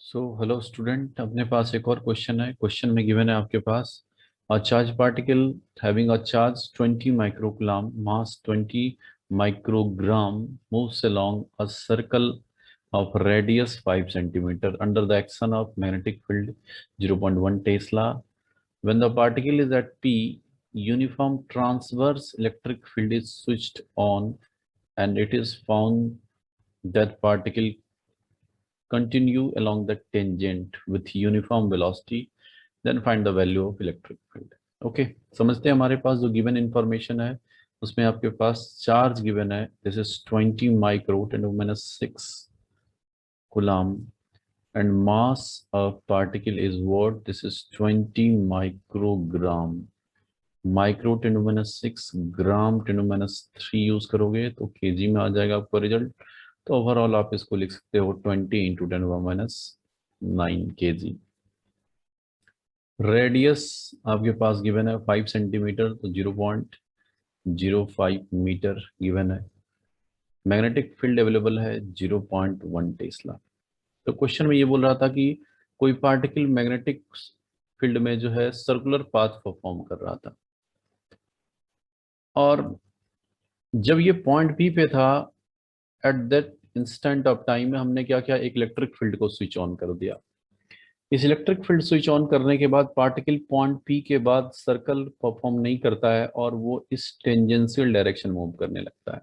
So hello student, अपने पास एक और क्वेश्चन है। क्वेश्चन में गिवन है आपके पास a charge particle having a charge 20 microcoulomb mass 20 microgram moves along a circle of radius 5 centimeter under the action of magnetic field 0.1 Tesla. When the particle is at P, uniform transverse electric field is switched on and it is found that particle continue along the tangent with uniform velocity, then find the value of electric field. Okay, समझते हैं। हमारे पास जो given information है उसमें आपके पास charge given है, this is 20 micro 10⁻⁶ coulomb and mass of particle is what? This is 20 microgram. Micro 10⁻⁶, gram 10⁻³ use करोगे तो केजी में आ जाएगा आपका रिजल्ट। तो ओवरऑल आप इसको लिख सकते हो 20 इंटू 10⁻⁹ केजी। रेडियस आपके पास गिवन है 5 सेंटीमीटर, तो 0.05 मीटर गिवन है। मैग्नेटिक फील्ड अवेलेबल है 0.1 टेस्ला। तो क्वेश्चन में ये बोल रहा था कि कोई पार्टिकल मैग्नेटिक फील्ड में जो है सर्कुलर पाथ परफॉर्म कर रहा था, और जब ये पॉइंट पी पे था, at that instant of time में हमने क्या किया, एक इलेक्ट्रिक फील्ड को स्विच ऑन कर दिया। इस इलेक्ट्रिक फील्ड स्विच ऑन करने के बाद पार्टिकल पॉइंट पी के बाद सर्कल परफॉर्म नहीं करता है और वो इस टेंजेंशियल डायरेक्शन मूव करने लगता है।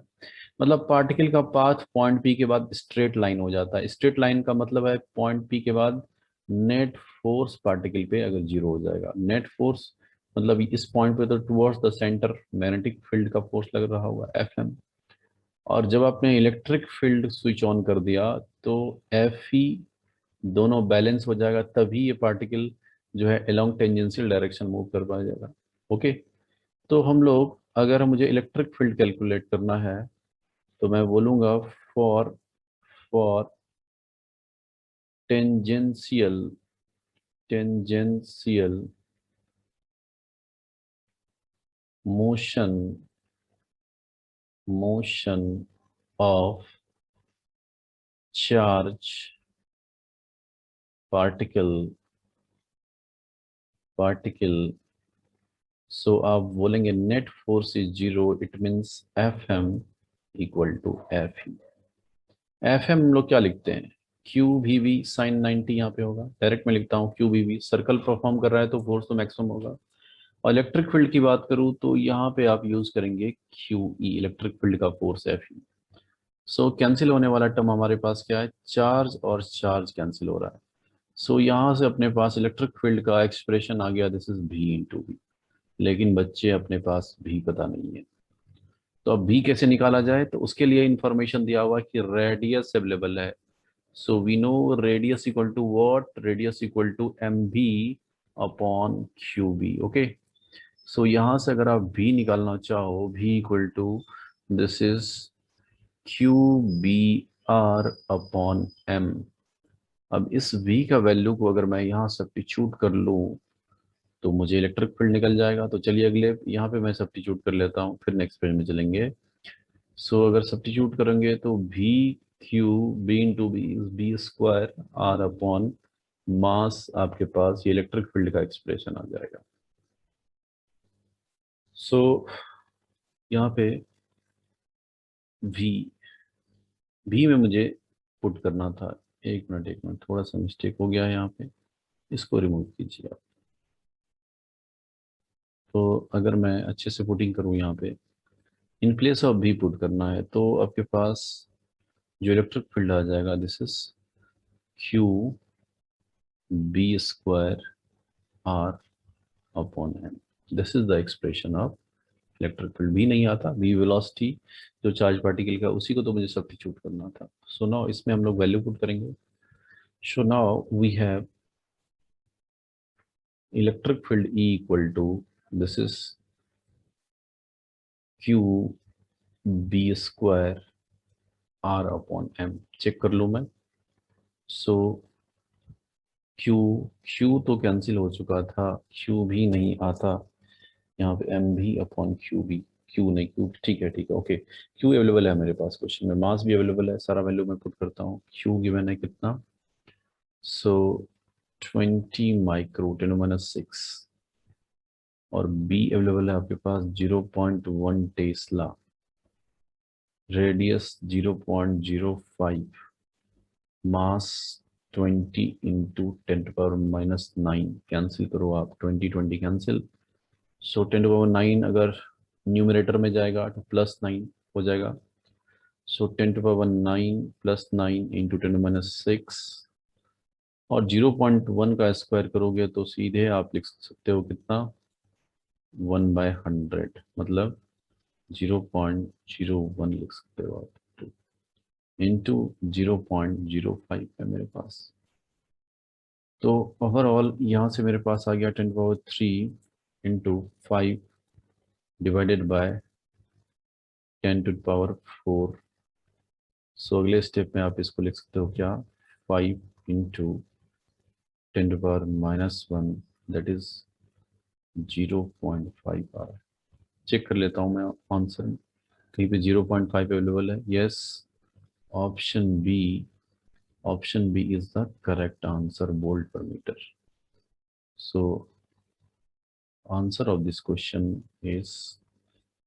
मतलब पार्टिकल का पाथ पॉइंट पी के बाद स्ट्रेट लाइन हो जाता है। स्ट्रेट लाइन का मतलब है पॉइंट पी के बाद नेट फोर्स पार्टिकल पे अगर जीरो हो जाएगा। नेट फोर्स मतलब इस पॉइंट पे तो towards the centre magnetic field का फोर्स लग रहा होगा Fm, और जब आपने इलेक्ट्रिक फील्ड स्विच ऑन कर दिया तो Fe दोनों बैलेंस हो जाएगा, तभी ये पार्टिकल जो है अलोंग टेंजेंशियल डायरेक्शन मूव कर पाएगा। ओके, तो हम लोग, अगर मुझे इलेक्ट्रिक फील्ड कैलकुलेट करना है तो मैं बोलूंगा for for tangential tangential motion motion of charge particle so आप बोलेंगे net force is zero, it means Fm equal to Fe। Fm हम लोग क्या लिखते हैं, क्यू वी वी साइन 90 यहाँ पे होगा। डायरेक्ट में लिखता हूँ Q V V, circle perform कर रहा है तो फोर्स तो मैक्सिमम होगा। और इलेक्ट्रिक फील्ड की बात करूँ तो यहाँ पे आप यूज करेंगे क्यू ई, इलेक्ट्रिक फील्ड का फोर्स Fe। सो कैंसिल होने वाला टर्म हमारे पास क्या है, चार्ज और चार्ज कैंसिल हो रहा है। सो यहाँ से अपने पास इलेक्ट्रिक फील्ड का एक्सप्रेशन आ गया, दिस इज भी इंटू वी। लेकिन बच्चे अपने पास भी पता नहीं है, तो अब भी कैसे निकाला जाए, तो उसके लिए इंफॉर्मेशन दिया हुआ है कि रेडियस अवेलेबल है। So we know radius equal to what, radius equal to M B upon Q B. Okay, so यहां से अगर आप भी निकालना चाहो, भी equal to this is Q B R upon M. अब इस v का वैल्यू को अगर मैं यहाँ सब्स्टिट्यूट कर लूँ तो मुझे इलेक्ट्रिक फील्ड निकल जाएगा। तो चलिए अगले यहाँ पे मैं सब्स्टिट्यूट कर लेता हूँ, फिर नेक्स्ट पेज में चलेंगे। सो अगर सब्स्टिट्यूट करेंगे तो V Q B into B B square R upon mass, आपके पास ये इलेक्ट्रिक फील्ड का एक्सप्रेशन आ जाएगा। सो यहाँ पे वी भी में मुझे पुट करना था, एक मिनट थोड़ा सा मिस्टेक हो गया है यहाँ पे, इसको रिमूव कीजिए आप। तो अगर मैं अच्छे से पुटिंग करूँ यहाँ पे, इन प्लेस ऑफ भी पुट करना है, तो आपके पास जो इलेक्ट्रिक फील्ड आ जाएगा, this is Q B square R upon M. This is the expression of electric field. भी नहीं आता, भी वेलोसिटी जो चार्ज पार्टिकल का, उसी को तो मुझे सब्स्टिट्यूट करना था। सो नाउ इसमें हम लोग वैल्यू पुट करेंगे। So now we have electric field E equal to this is Q B square R upon M. Check कर लूँ मैं। सो क्यू क्यू तो कैंसिल हो चुका था, क्यू भी नहीं आता यहाँ पे, एम भी अपॉन क्यू भी, क्यू नहीं, क्यू ठीक है, ठीक है, ओके। क्यू अवेलेबल है मेरे पास क्वेश्चन में, मास भी अवेलेबल है, सारा वैल्यू मैं पुट करता हूँ। क्यू गिवन है कितना, सो 20 माइक्रो 10⁻⁶ और बी अवेलेबल है आपके पास 0.1 टेस्ला, रेडियस 0.05, मास 20 इंटू 10⁻⁹ कैंसिल करो आप, 20 कैंसिल। सो 10⁻⁹ अगर न्यूमरेटर में जाएगा तो +9 हो जाएगा। सो 10⁻⁹ +9 इंटू 10⁻⁶, और 0.1 का स्क्वायर करोगे तो सीधे आप लिख सकते हो कितना, 1/100, मतलब 0.01 लिख सकते हो आप, इंटू 0.05 है मेरे पास। तो ओवरऑल यहाँ से मेरे पास आ गया 10⁻³ इंटू 5 डिवाइडेड बाय 10⁻⁴। सो अगले स्टेप में आप इसको लिख सकते हो क्या, 5 इंटू 10⁻⁻1 दैट इज 0.5 आ रहा है। चेक कर लेता हूँ मैं आंसर, कहीं पे 0.5 अवेलेबल है। Yes, option B, option B is the correct answer, volt पर metre. So answer of this question is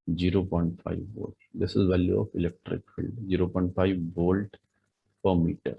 0.5 volt. This is value of electric field, 0.5 volt per meter.